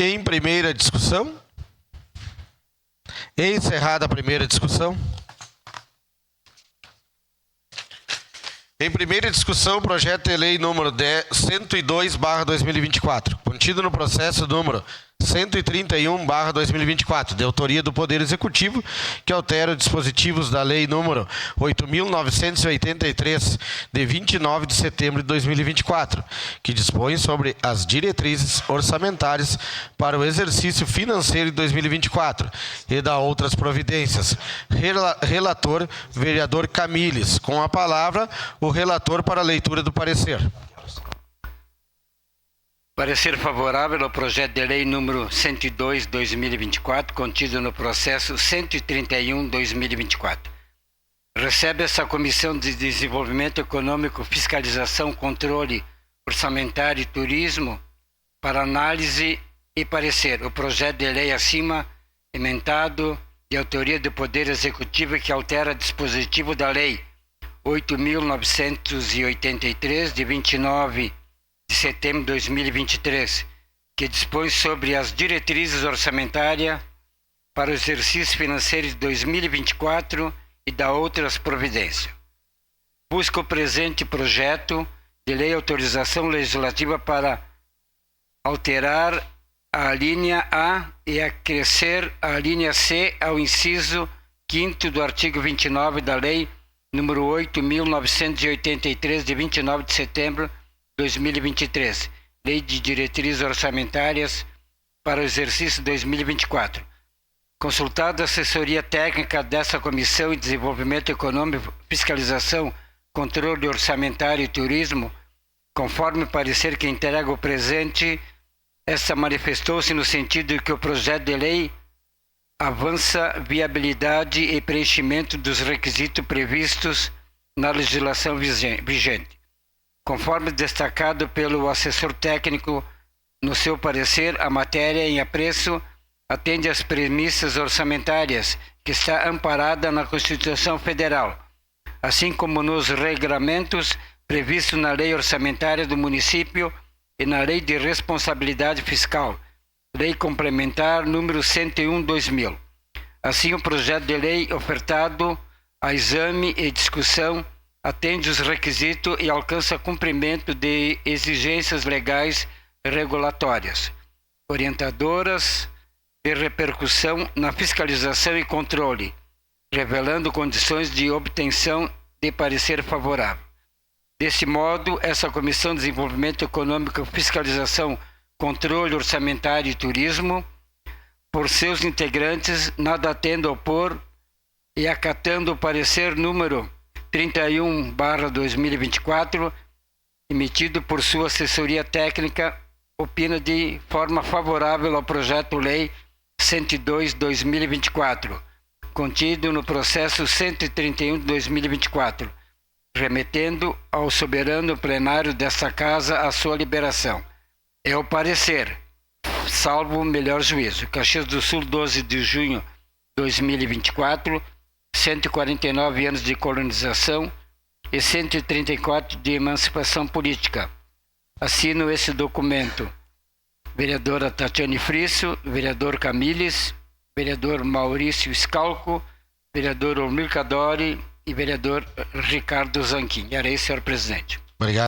Em primeira discussão. Encerrada a primeira discussão. Em primeira discussão, projeto de lei número 102/2024, contido no processo número 131/2024, de autoria do Poder Executivo, que altera os dispositivos da Lei número 8.983, de 29 de setembro de 2024, que dispõe sobre as diretrizes orçamentárias para o exercício financeiro de 2024 e da outras providências. Relator, vereador Camilles. Com a palavra, o relator para a leitura do parecer. Parecer favorável ao projeto de lei número 102/2024, contido no processo 131/2024. Recebe essa Comissão de Desenvolvimento Econômico, Fiscalização, Controle Orçamentário e Turismo para análise e parecer o projeto de lei acima emendado de autoria do Poder Executivo, que altera dispositivo da Lei 8.983, de 29 de setembro de 2023, que dispõe sobre as diretrizes orçamentárias para o exercício financeiro de 2024 e da outras providências. Busca o presente projeto de lei autorização legislativa para alterar a linha A e acrescer a linha C ao inciso 5º do artigo 29 da Lei número 8.983, de 29 de setembro de 2023, Lei de Diretrizes Orçamentárias para o exercício 2024. Consultada a assessoria técnica dessa Comissão de Desenvolvimento Econômico, Fiscalização, Controle Orçamentário e Turismo, conforme parecer que entrega o presente, esta manifestou-se no sentido de que o projeto de lei avança viabilidade e preenchimento dos requisitos previstos na legislação vigente. Conforme destacado pelo assessor técnico no seu parecer, a matéria em apreço atende às premissas orçamentárias que está amparada na Constituição Federal, assim como nos regramentos previstos na Lei Orçamentária do Município e na Lei de Responsabilidade Fiscal, Lei Complementar número 101/2000. Assim, o projeto de lei ofertado a exame e discussão atende os requisitos e alcança cumprimento de exigências legais e regulatórias, orientadoras de repercussão na fiscalização e controle, revelando condições de obtenção de parecer favorável. Desse modo, essa Comissão de Desenvolvimento Econômico, Fiscalização, Controle Orçamentário e Turismo, por seus integrantes, nada tendo a opor e acatando o parecer número 31/2024, emitido por sua assessoria técnica, opina de forma favorável ao projeto-lei 102/2024, contido no processo 131/2024, remetendo ao soberano plenário desta Casa a sua liberação. É o parecer, salvo melhor juízo. Caxias do Sul, 12 de junho de 2024, 149 anos de colonização e 134 de emancipação política. Assino esse documento. Vereadora Tatiane Frisso, vereador Camilles, vereador Maurício Scalco, vereador Olmir Cadori e vereador Ricardo Zanquim. Era isso, senhor presidente. Obrigado.